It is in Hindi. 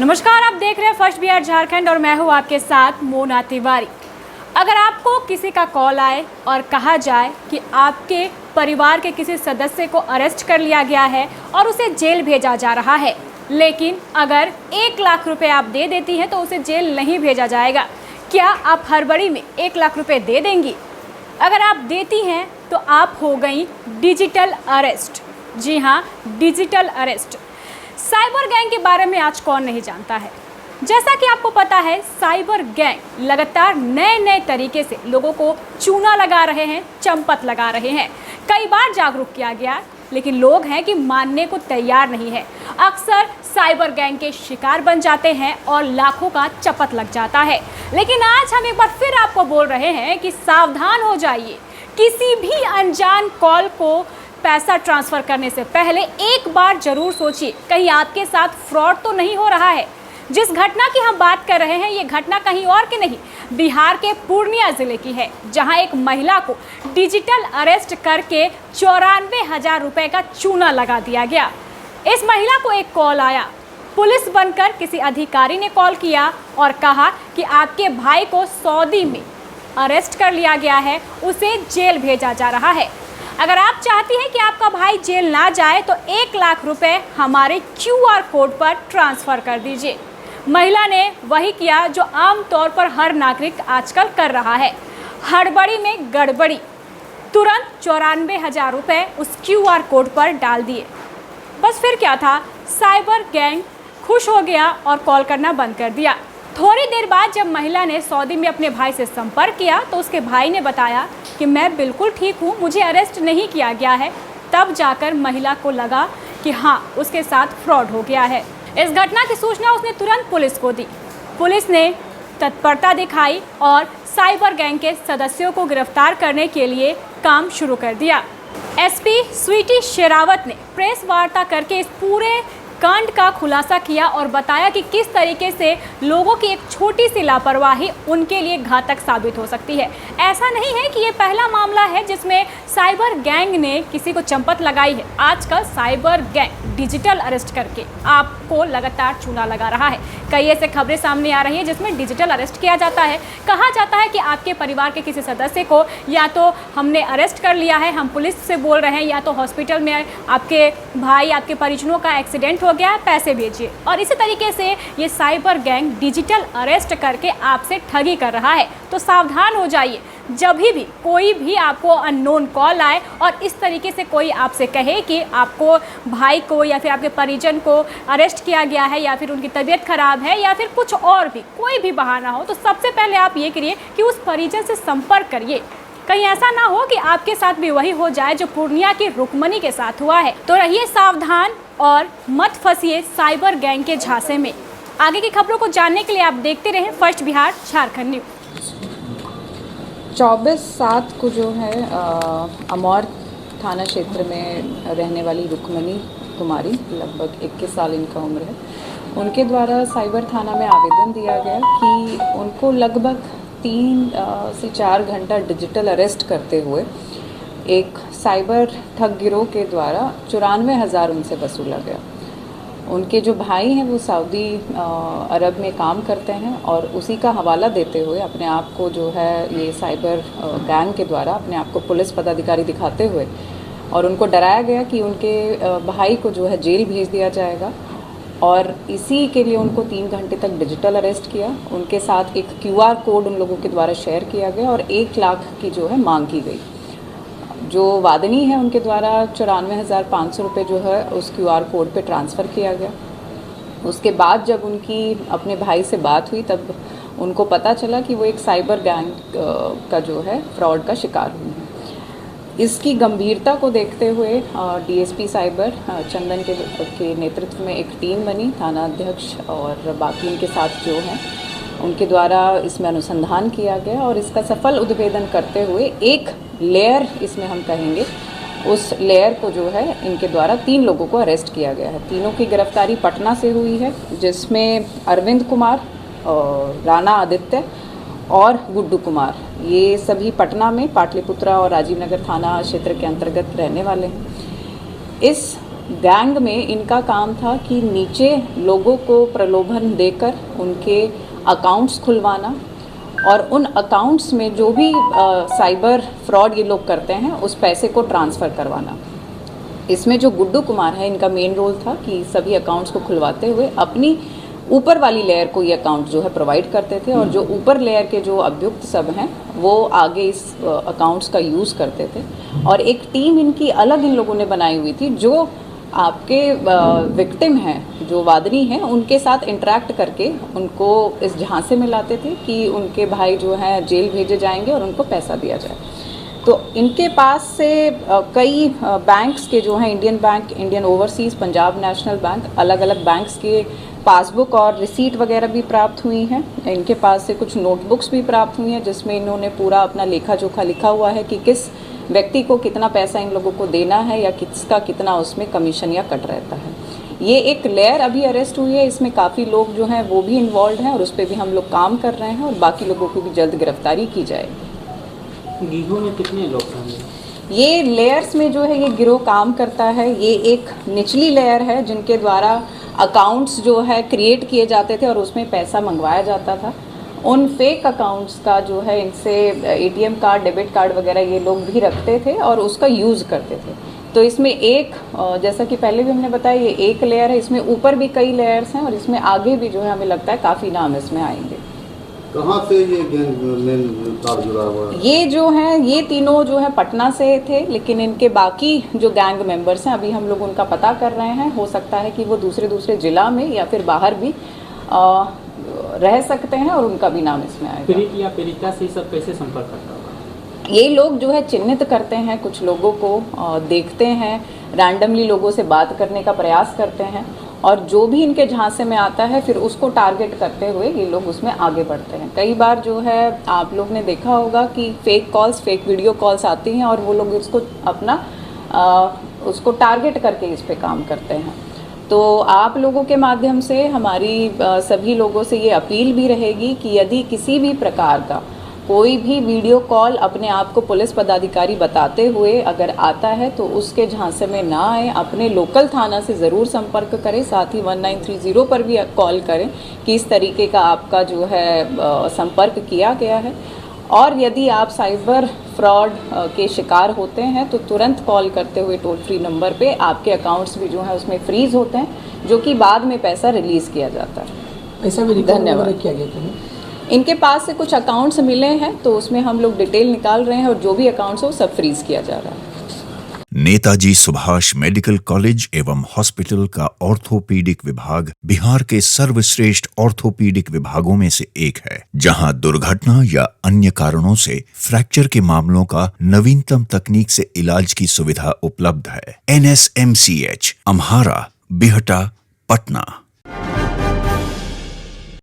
नमस्कार, आप देख रहे हैं फर्स्ट बिहार झारखंड और मैं हूं आपके साथ मोना तिवारी। अगर आपको किसी का कॉल आए और कहा जाए कि आपके परिवार के किसी सदस्य को अरेस्ट कर लिया गया है और उसे जेल भेजा जा रहा है, लेकिन अगर 1 लाख रुपए आप दे देती हैं तो उसे जेल नहीं भेजा जाएगा, क्या आप हड़बड़ी में 1 लाख रुपए दे देंगी? अगर आप देती हैं तो आप हो गई डिजिटल अरेस्ट। जी हाँ, डिजिटल अरेस्ट। साइबर गैंग के बारे में आज कौन नहीं जानता है। जैसा कि आपको पता है, साइबर गैंग लगातार नए नए तरीके से लोगों को चूना लगा रहे हैं, चंपत लगा रहे हैं। कई बार जागरूक किया गया, लेकिन लोग हैं कि मानने को तैयार नहीं है। अक्सर साइबर गैंग के शिकार बन जाते हैं और लाखों का चपत लग जाता है। लेकिन आज हम एक बार फिर आपको बोल रहे हैं कि सावधान हो जाइए। किसी भी अनजान कॉल को पैसा ट्रांसफ़र करने से पहले एक बार जरूर सोचिए, कहीं आपके साथ फ्रॉड तो नहीं हो रहा है। जिस घटना की हम बात कर रहे हैं, ये घटना कहीं और की नहीं, बिहार के पूर्णिया जिले की है, जहां एक महिला को डिजिटल अरेस्ट करके 94,000 रुपए का चूना लगा दिया गया। इस महिला को एक कॉल आया। पुलिस बनकर किसी अधिकारी ने कॉल किया और कहा कि आपके भाई को सऊदी में अरेस्ट कर लिया गया है, उसे जेल भेजा जा रहा है। अगर आप चाहती हैं कि आपका भाई जेल ना जाए तो 1 लाख रुपए हमारे QR कोड पर ट्रांसफ़र कर दीजिए। महिला ने वही किया जो आमतौर पर हर नागरिक आजकल कर रहा है, हड़बड़ी में गड़बड़ी। तुरंत 94,000 रुपए उस QR कोड पर डाल दिए। बस फिर क्या था, साइबर गैंग खुश हो गया और कॉल करना बंद कर दिया। थोड़ी देर बाद जब महिला ने सऊदी में अपने भाई से संपर्क किया तो उसके भाई ने बताया कि मैं बिल्कुल ठीक हूँ, मुझे अरेस्ट नहीं किया गया है। तब जाकर महिला को लगा कि हाँ, उसके साथ फ्रॉड हो गया है। इस घटना की सूचना उसने तुरंत पुलिस को दी। पुलिस ने तत्परता दिखाई और साइबर गैंग के सदस्यों को गिरफ्तार करने के लिए काम शुरू कर दिया। SP स्वीटी शेरावत ने प्रेस वार्ता करके इस पूरे कांड का खुलासा किया और बताया कि किस तरीके से लोगों की एक छोटी सी लापरवाही उनके लिए घातक साबित हो सकती है। ऐसा नहीं है कि ये पहला मामला है जिसमें साइबर गैंग ने किसी को चंपत लगाई है। आजकल साइबर गैंग डिजिटल अरेस्ट करके आपको लगातार चूना लगा रहा है। कई ऐसे खबरें सामने आ रही है जिसमें डिजिटल अरेस्ट किया जाता है। कहा जाता है कि आपके परिवार के किसी सदस्य को या तो हमने अरेस्ट कर लिया है, हम पुलिस से बोल रहे हैं, या तो हॉस्पिटल में आपके भाई, आपके परिजनों का एक्सीडेंट हो गया, पैसे भेजिए। और इसी तरीके से ये साइबर गैंग डिजिटल अरेस्ट करके आपसे ठगी कर रहा है। तो सावधान हो जाइए। जब भी कोई भी आपको अननोन कॉल आए और इस तरीके से कोई आपसे कहे कि आपको भाई को या फिर आपके परिजन को अरेस्ट किया गया है, या फिर उनकी तबीयत खराब है, या फिर कुछ और भी कोई भी बहाना हो, तो सबसे पहले आप ये करिए कि उस परिजन से संपर्क करिए। कहीं ऐसा ना हो कि आपके साथ भी वही हो जाए जो पूर्णिया की रुक्मणी के साथ हुआ है। तो रहिए सावधान और मत फंसिए साइबर गैंग के झांसे में। आगे की खबरों को जानने के लिए आप देखते रहें फर्स्ट बिहार झारखंड न्यूज। 24/7 को जो है अमौर थाना क्षेत्र में रहने वाली रुक्मणी कुमारी, लगभग 21 साल इनका उम्र है, उनके द्वारा साइबर थाना में आवेदन दिया गया कि उनको लगभग 3 से 4 घंटा डिजिटल अरेस्ट करते हुए एक साइबर ठग गिरोह के द्वारा 94,000 उनसे वसूला गया। उनके जो भाई हैं वो सऊदी अरब में काम करते हैं और उसी का हवाला देते हुए अपने आप को जो है ये साइबर गैंग के द्वारा अपने आप को पुलिस पदाधिकारी दिखाते हुए और उनको डराया गया कि उनके भाई को जो है जेल भेज दिया जाएगा, और इसी के लिए उनको 3 घंटे तक डिजिटल अरेस्ट किया। उनके साथ एक QR कोड उन लोगों के द्वारा शेयर किया गया और 1 लाख की जो है मांग की गई। जो वादनी है उनके द्वारा 94,500 रुपये जो है उस QR कोड पे ट्रांसफ़र किया गया। उसके बाद जब उनकी अपने भाई से बात हुई तब उनको पता चला कि वो एक साइबर गैंग का जो है फ्रॉड का शिकार हुई है। इसकी गंभीरता को देखते हुए DSP साइबर चंदन के नेतृत्व में एक टीम बनी। थाना अध्यक्ष और बाकी उनके साथ जो हैं उनके द्वारा इसमें अनुसंधान किया गया और इसका सफल उद्भेदन करते हुए एक लेयर, इसमें हम कहेंगे, उस लेयर को जो है इनके द्वारा 3 लोगों को अरेस्ट किया गया है। तीनों की गिरफ्तारी पटना से हुई है, जिसमें अरविंद कुमार, राणा आदित्य और गुड्डू कुमार, ये सभी पटना में पाटलिपुत्रा और राजीव नगर थाना क्षेत्र के अंतर्गत रहने वाले हैं। इस गैंग में इनका काम था कि नीचे लोगों को प्रलोभन देकर उनके अकाउंट्स खुलवाना और उन अकाउंट्स में जो भी साइबर फ्रॉड ये लोग करते हैं उस पैसे को ट्रांसफ़र करवाना। इसमें जो गुड्डू कुमार है, इनका मेन रोल था कि सभी अकाउंट्स को खुलवाते हुए अपनी ऊपर वाली लेयर को ये अकाउंट जो है प्रोवाइड करते थे और जो ऊपर लेयर के जो अभियुक्त सब हैं वो आगे इस अकाउंट्स का यूज़ करते थे। और एक टीम इनकी अलग इन लोगों ने बनाई हुई थी जो आपके विक्टिम हैं, जो वादनी हैं, उनके साथ इंटरेक्ट करके उनको इस झांसे में लाते थे कि उनके भाई जो हैं जेल भेजे जाएंगे और उनको पैसा दिया जाए। तो इनके पास से कई बैंक्स के जो हैं, Indian bank, Indian overseas, Punjab national bank, अलग अलग बैंक्स के पासबुक और रिसीट वगैरह भी प्राप्त हुई हैं। इनके पास से कुछ नोटबुक्स भी प्राप्त हुई हैं जिसमें इन्होंने पूरा अपना लेखा जोखा लिखा हुआ है कि किस व्यक्ति को कितना पैसा इन लोगों को देना है या किसका कितना उसमें कमीशन या कट रहता है। ये एक लेयर अभी अरेस्ट हुई है, इसमें काफ़ी लोग जो हैं वो भी इन्वॉल्व हैं और उस पर भी हम लोग काम कर रहे हैं और बाकी लोगों की भी जल्द गिरफ्तारी की जाएगी। गिरोह में कितने लोग शामिल? ये लेयर्स में जो है ये गिरोह काम करता है। ये एक निचली लेयर है जिनके द्वारा अकाउंट्स जो है क्रिएट किए जाते थे और उसमें पैसा मंगवाया जाता था। उन फेक अकाउंट्स का जो है इनसे एटीएम कार्ड, डेबिट कार्ड वगैरह ये लोग भी रखते थे और उसका यूज़ करते थे। तो इसमें एक, जैसा कि पहले भी हमने बताया, ये एक लेयर है, इसमें ऊपर भी कई लेयर्स हैं और इसमें आगे भी जो है हमें लगता है काफ़ी नाम इसमें आएंगे। कहाँ से ये गैंग मेन तार जुड़ा हुआ है? ये जो हैं, ये तीनों जो है पटना से थे, लेकिन इनके बाकी जो गैंग मेंबर्स हैं अभी हम लोग उनका पता कर रहे हैं। हो सकता है कि वो दूसरे ज़िला में या फिर बाहर भी रह सकते हैं और उनका भी नाम इसमें आएगा। पीड़ित या पीड़िता से सब कैसे संपर्क करता होगा? ये लोग जो है चिन्हित करते हैं, कुछ लोगों को देखते हैं, रैंडमली लोगों से बात करने का प्रयास करते हैं और जो भी इनके झांसे में आता है फिर उसको टारगेट करते हुए ये लोग उसमें आगे बढ़ते हैं। कई बार जो है आप लोग ने देखा होगा कि fake calls, fake video calls आती हैं और वो लोग उसको अपना उसको टारगेट करके इस पे काम करते हैं। तो आप लोगों के माध्यम से हमारी सभी लोगों से ये अपील भी रहेगी कि यदि किसी भी प्रकार का कोई भी वीडियो कॉल अपने आप को पुलिस पदाधिकारी बताते हुए अगर आता है तो उसके झांसे में ना आए, अपने लोकल थाना से ज़रूर संपर्क करें, साथ ही 1930 पर भी कॉल करें कि इस तरीके का आपका जो है संपर्क किया गया है। और यदि आप साइबर फ्रॉड के शिकार होते हैं तो तुरंत कॉल करते हुए टोल फ्री नंबर पे आपके अकाउंट्स भी जो है उसमें फ्रीज़ होते हैं, जो कि बाद में पैसा रिलीज़ किया जाता है। ऐसा भी धन्यवाद। किया गया था? इनके पास से कुछ अकाउंट्स मिले हैं तो उसमें हम लोग डिटेल निकाल रहे हैं और जो भी अकाउंट्स हो सब फ्रीज किया जा रहा है। नेताजी सुभाष मेडिकल कॉलेज एवं हॉस्पिटल का ऑर्थोपीडिक विभाग बिहार के सर्वश्रेष्ठ ऑर्थोपीडिक विभागों में से एक है, जहां दुर्घटना या अन्य कारणों से फ्रैक्चर के मामलों का नवीनतम तकनीक से इलाज की सुविधा उपलब्ध है। NSMCH, अम्हारा, बिहटा, पटना।